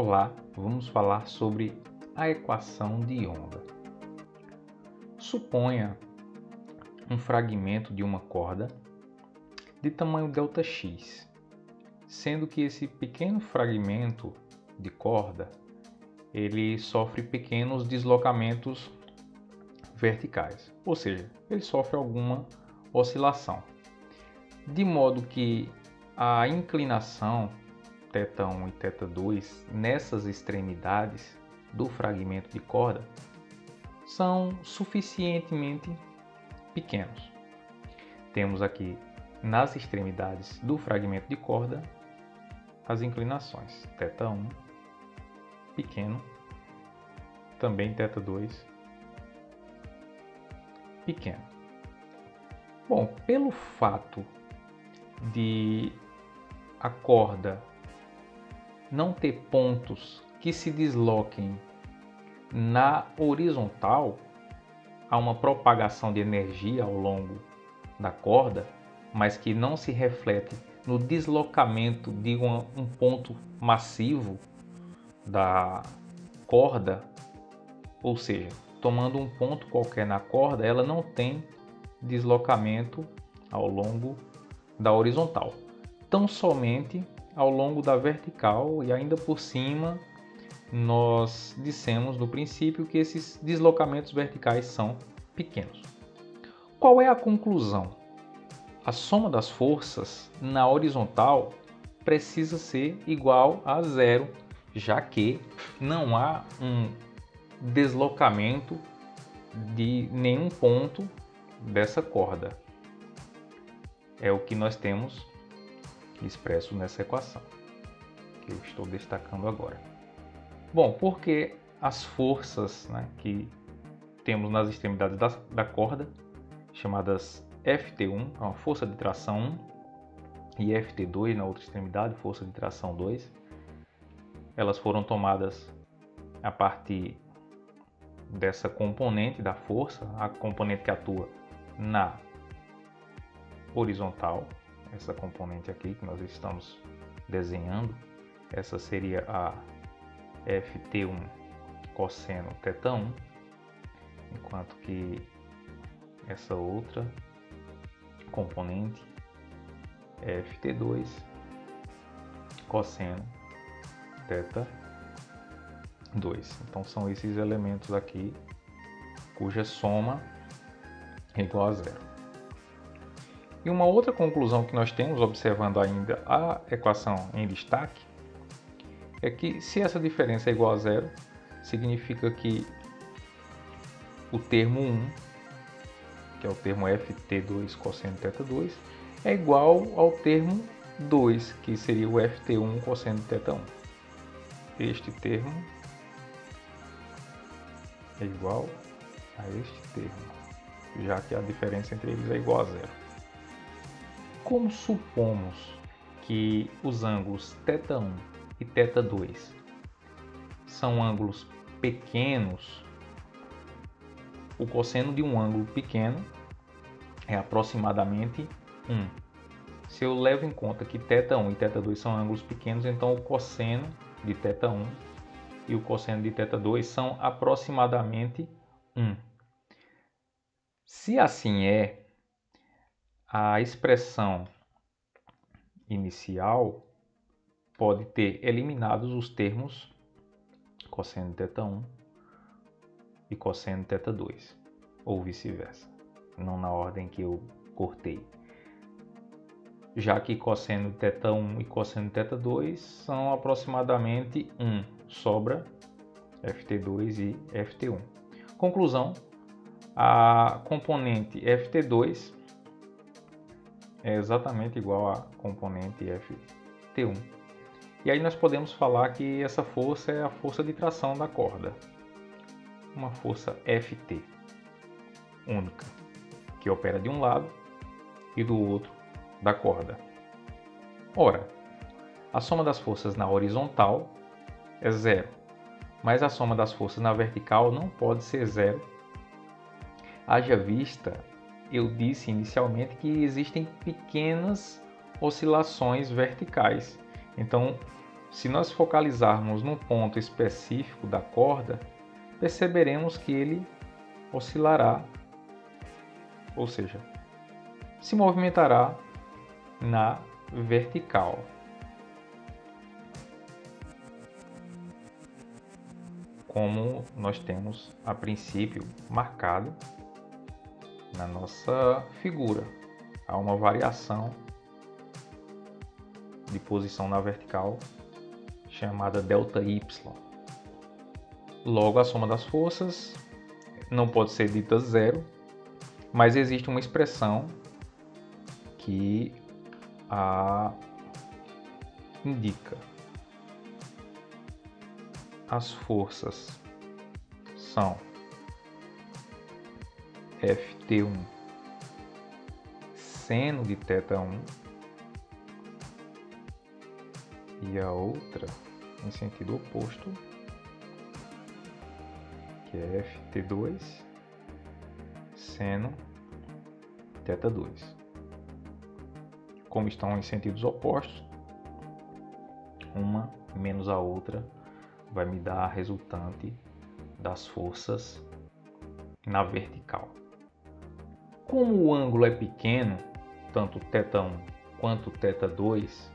Olá, vamos falar sobre a equação de onda. Suponha um fragmento de uma corda de tamanho ΔX, sendo que esse pequeno fragmento de corda ele sofre pequenos deslocamentos verticais, ou seja, ele sofre alguma oscilação, de modo que a inclinação θ1 e θ2 nessas extremidades do fragmento de corda são suficientemente pequenos. Temos aqui nas extremidades do fragmento de corda as inclinações θ1 pequeno, também θ2 pequeno. Bom, pelo fato de a corda não ter pontos que se desloquem na horizontal, há uma propagação de energia ao longo da corda, mas que não se reflete no deslocamento de um ponto massivo da corda, ou seja, tomando um ponto qualquer na corda, ela não tem deslocamento ao longo da horizontal, tão somente ao longo da vertical, e ainda por cima nós dissemos no princípio que esses deslocamentos verticais são pequenos. Qual é a conclusão? A soma das forças na horizontal precisa ser igual a zero, já que não há um deslocamento de nenhum ponto dessa corda. É o que nós temos expresso nessa equação, que eu estou destacando agora. Bom, porque as forças que temos nas extremidades da corda, chamadas Ft1, é uma força de tração 1, e Ft2 na outra extremidade, força de tração 2, elas foram tomadas a partir dessa componente da força, a componente que atua na horizontal, essa componente aqui que nós estamos desenhando, essa seria a Ft1 cosseno θ1, enquanto que essa outra componente é Ft2 cosseno θ2. Então são esses elementos aqui cuja soma é igual a zero. E uma outra conclusão que nós temos observando ainda a equação em destaque é que se essa diferença é igual a zero, significa que o termo 1, que é o termo Ft2 cosseno θ2, é igual ao termo 2, que seria o Ft1 cosseno θ1. Este termo é igual a este termo, já que a diferença entre eles é igual a zero. Como supomos que os ângulos θ1 e θ2 são ângulos pequenos, o cosseno de um ângulo pequeno é aproximadamente 1. Se eu levo em conta que θ1 e θ2 são ângulos pequenos, então o cosseno de θ1 e o cosseno de θ2 são aproximadamente 1. Se assim é, a expressão inicial pode ter eliminados os termos cosseno de θ1 e cosseno de θ2, ou vice-versa, não na ordem que eu cortei, já que cosseno de θ1 e cosseno de θ2 são aproximadamente 1, sobra Ft2 e Ft1. Conclusão, a componente Ft2 é exatamente igual à componente Ft1. E aí nós podemos falar que essa força é a força de tração da corda, uma força Ft única, que opera de um lado e do outro da corda. Ora, a soma das forças na horizontal é zero, mas a soma das forças na vertical não pode ser zero. Haja vista, eu disse inicialmente que existem pequenas oscilações verticais. Então, se nós focalizarmos num ponto específico da corda, perceberemos que ele oscilará, ou seja, se movimentará na vertical. Como nós temos a princípio marcado na nossa figura. Há uma variação de posição na vertical chamada ΔY. Logo, a soma das forças não pode ser dita zero, mas existe uma expressão que a indica. As forças são Ft1 seno de θ1 e a outra em sentido oposto, que é Ft2 seno θ2. Como estão em sentidos opostos, uma menos a outra vai me dar a resultante das forças na vertical. Como o ângulo é pequeno, tanto θ1 quanto θ2,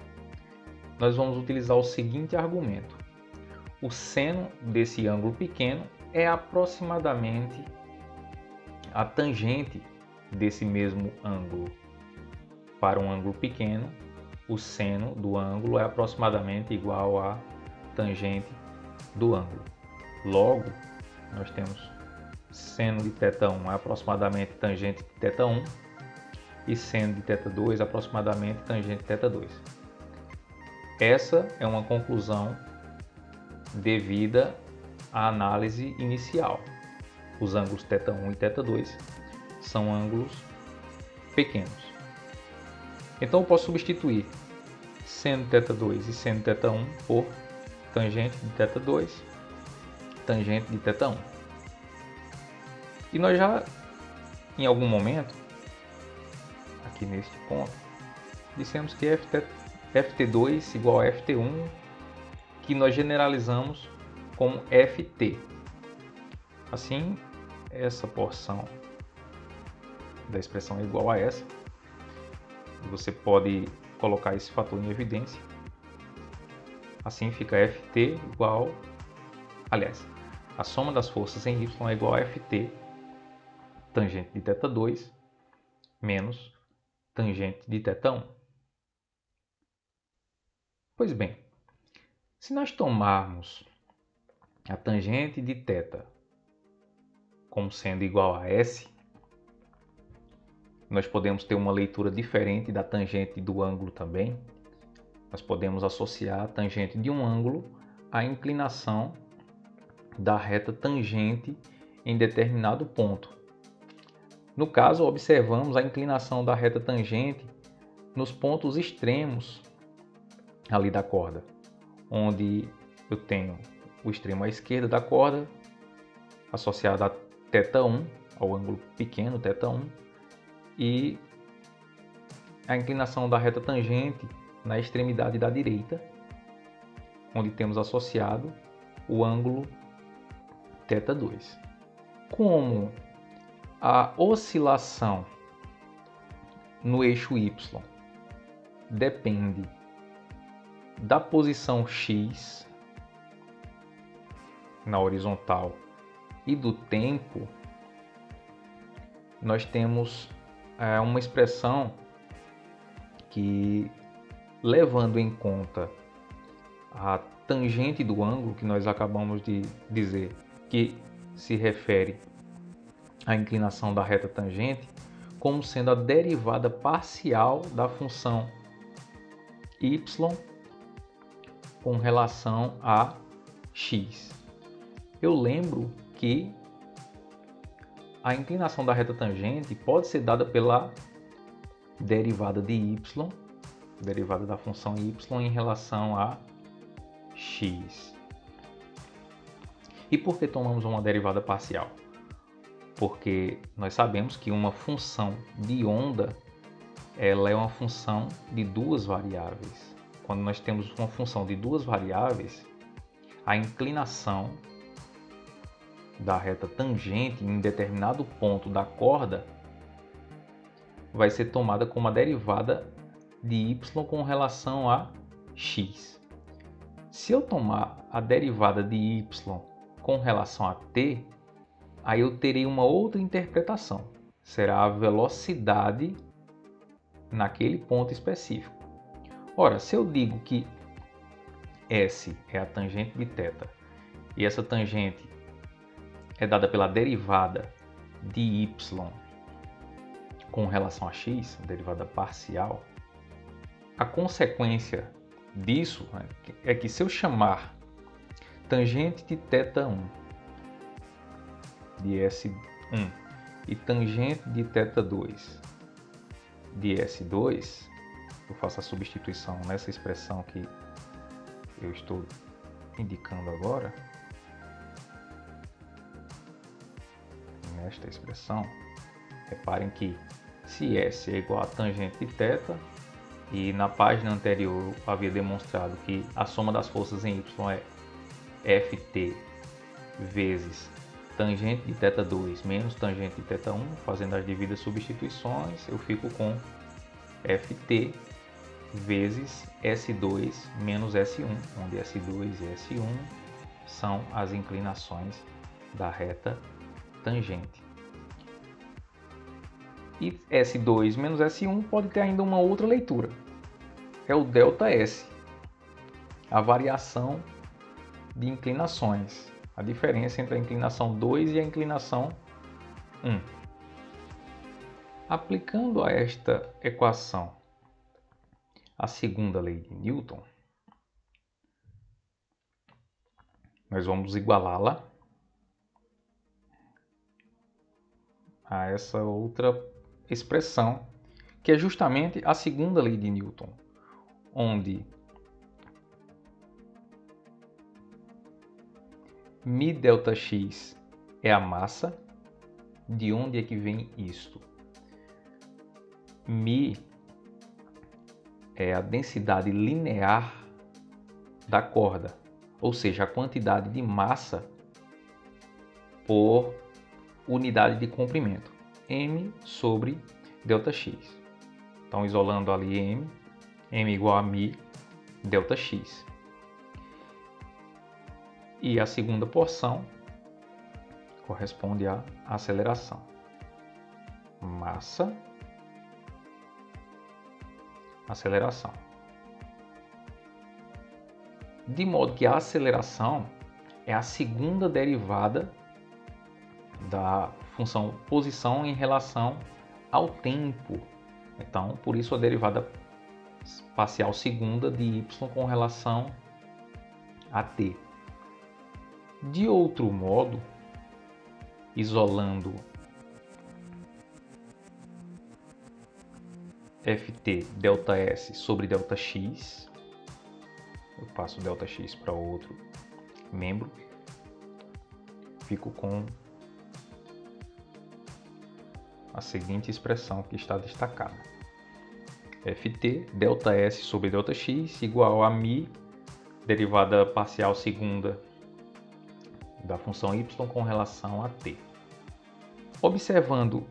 nós vamos utilizar o seguinte argumento. O seno desse ângulo pequeno é aproximadamente a tangente desse mesmo ângulo. Para um ângulo pequeno, o seno do ângulo é aproximadamente igual à tangente do ângulo. Logo, nós temos seno de θ1 é aproximadamente tangente de θ1 e seno de θ2 é aproximadamente tangente de θ2. Essa é uma conclusão devida à análise inicial. Os ângulos θ1 e θ2 são ângulos pequenos. Então eu posso substituir seno de θ2 e seno de θ1 por tangente de θ2, tangente de θ1. E nós já, em algum momento, aqui neste ponto, dissemos que Ft2 igual a Ft1, que nós generalizamos como Ft. Assim, essa porção da expressão é igual a essa. Você pode colocar esse fator em evidência. Assim fica Ft igual... Aliás, a soma das forças em Y é igual a Ft, tangente de θ2, menos tangente de θ1. Pois bem, se nós tomarmos a tangente de θ como sendo igual a S, nós podemos ter uma leitura diferente da tangente do ângulo também. Nós podemos associar a tangente de um ângulo à inclinação da reta tangente em determinado ponto. No caso, observamos a inclinação da reta tangente nos pontos extremos ali da corda, onde eu tenho o extremo à esquerda da corda associado a θ1, ao ângulo pequeno θ1, e a inclinação da reta tangente na extremidade da direita, onde temos associado o ângulo θ2. Como a oscilação no eixo Y depende da posição X na horizontal e do tempo, nós temos uma expressão que, levando em conta a tangente do ângulo que nós acabamos de dizer, que se refere à inclinação da reta tangente, como sendo a derivada parcial da função y com relação a x. Eu lembro que a inclinação da reta tangente pode ser dada pela derivada de y, derivada da função y em relação a x. E por que tomamos uma derivada parcial? Porque nós sabemos que uma função de onda ela é uma função de duas variáveis. quando nós temos uma função de duas variáveis, a inclinação da reta tangente em determinado ponto da corda vai ser tomada como a derivada de y com relação a x. Se eu tomar a derivada de y com relação a t, aí eu terei uma outra interpretação. Será a velocidade naquele ponto específico. Ora, se eu digo que S é a tangente de θ e essa tangente é dada pela derivada de y com relação a x, derivada parcial, a consequência disso é que se eu chamar tangente de θ1 de S1 e tangente de θ2 de S2, eu faço a substituição nessa expressão que eu estou indicando agora, nesta expressão, reparem que se S é igual a tangente de θ, e na página anterior eu havia demonstrado que a soma das forças em Y é Ft vezes tangente de θ2 menos tangente de θ1, fazendo as devidas substituições, eu fico com Ft vezes S2 menos S1, onde S2 e S1 são as inclinações da reta tangente. E S2 menos S1 pode ter ainda uma outra leitura. É o ΔS, a variação de inclinações, a diferença entre a inclinação 2 e a inclinação 1. Aplicando a esta equação a segunda lei de Newton, nós vamos igualá-la a essa outra expressão, que é justamente a segunda lei de Newton, onde μΔx é a massa. De onde é que vem isto? μ é a densidade linear da corda, ou seja, a quantidade de massa por unidade de comprimento, m sobre ΔX. Então, isolando ali m igual a μ ΔX. E a segunda porção corresponde à aceleração. Massa, aceleração. De modo que a aceleração é a segunda derivada da função posição em relação ao tempo. Então, por isso a derivada parcial segunda de y com relação a t. De outro modo, isolando Ft ΔS sobre ΔX, eu passo ΔX para outro membro, fico com a seguinte expressão que está destacada: Ft ΔS sobre ΔX igual a μ, derivada parcial segunda da função y com relação a t. Observando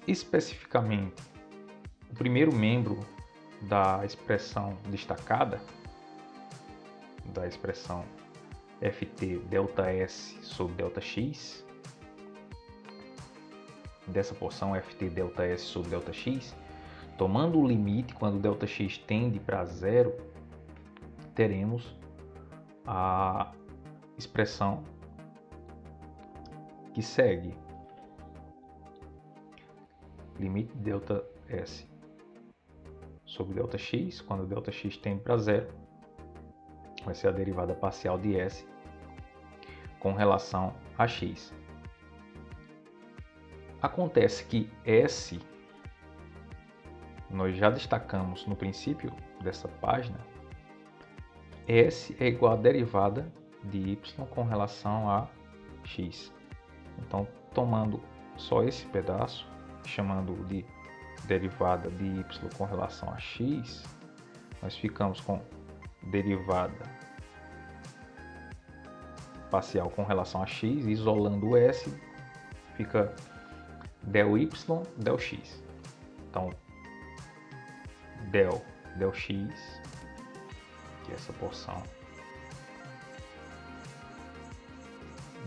especificamente o primeiro membro da expressão destacada, da expressão Ft ΔS sobre ΔX, dessa porção Ft ΔS sobre ΔX, tomando o limite quando ΔX tende para zero, teremos a expressão que segue: limite de ΔS sobre ΔX, quando ΔX tende para zero, vai ser a derivada parcial de S com relação a x. Acontece que S, nós já destacamos no princípio dessa página, S é igual à derivada de y com relação a x. Então, tomando só esse pedaço, chamando de derivada de y com relação a x, nós ficamos com derivada parcial com relação a x, isolando o s, fica del y, del x. Então, del x, que é essa porção,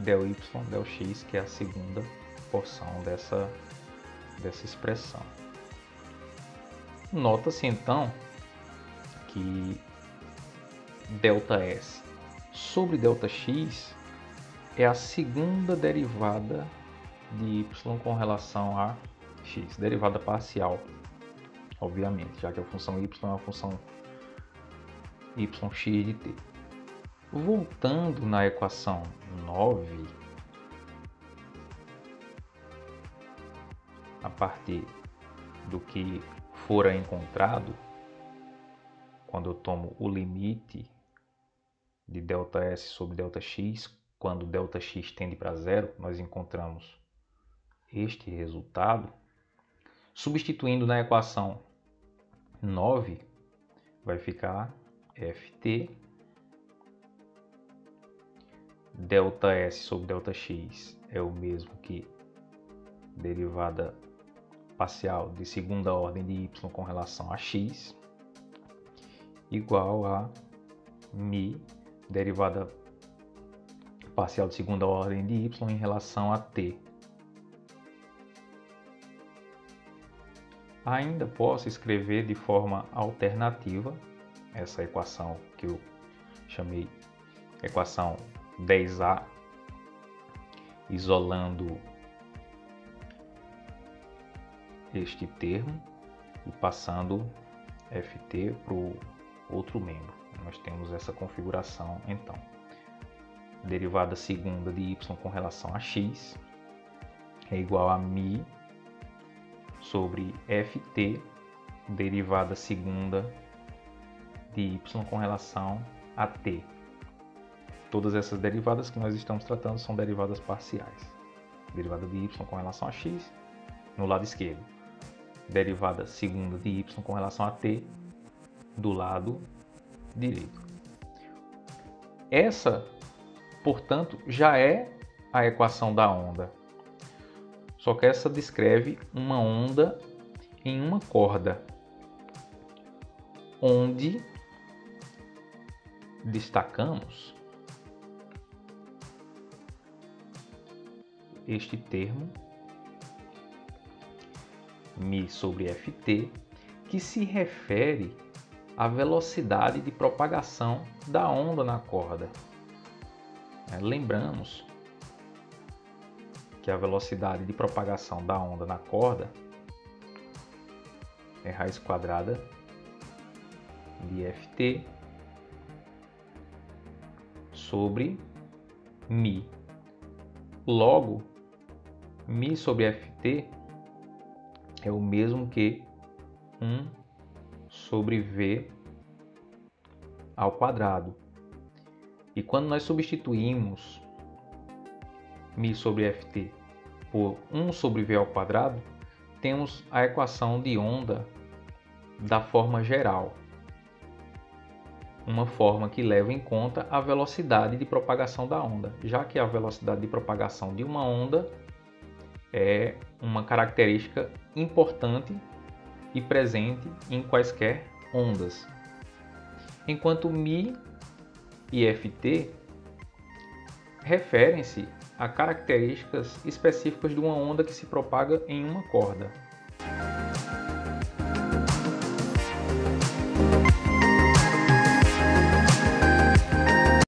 del y, del x, que é a segunda porção dessa expressão. Nota-se então que ΔS sobre ΔX é a segunda derivada de y com relação a x, derivada parcial, obviamente, já que a função y é uma função yx de t. Voltando na equação 9, a partir do que fora encontrado, quando eu tomo o limite de ΔS sobre ΔX, quando ΔX tende para zero, nós encontramos este resultado. Substituindo na equação 9, vai ficar Ft ΔS sobre ΔX é o mesmo que derivada parcial de segunda ordem de y com relação a x, igual a μ derivada parcial de segunda ordem de y em relação a t. Ainda posso escrever de forma alternativa essa equação que eu chamei equação 10a, isolando este termo e passando Ft para o outro membro. Nós temos essa configuração então. Derivada segunda de y com relação a x é igual a μ sobre Ft, derivada segunda de y com relação a t. Todas essas derivadas que nós estamos tratando são derivadas parciais. Derivada de y com relação a x no lado esquerdo. Derivada segunda de y com relação a t do lado direito. Essa, portanto, já é a equação da onda. Só que essa descreve uma onda em uma corda, onde destacamos este termo μ sobre Ft, que se refere à velocidade de propagação da onda na corda. Lembramos que a velocidade de propagação da onda na corda é raiz quadrada de Ft sobre μ. Logo, μ sobre Ft é o mesmo que 1 sobre V ao quadrado. E quando nós substituímos μ sobre Ft por 1 sobre V ao quadrado, temos a equação de onda da forma geral. Uma forma que leva em conta a velocidade de propagação da onda, já que a velocidade de propagação de uma onda é uma característica importante e presente em quaisquer ondas. Enquanto μ e Ft referem-se a características específicas de uma onda que se propaga em uma corda.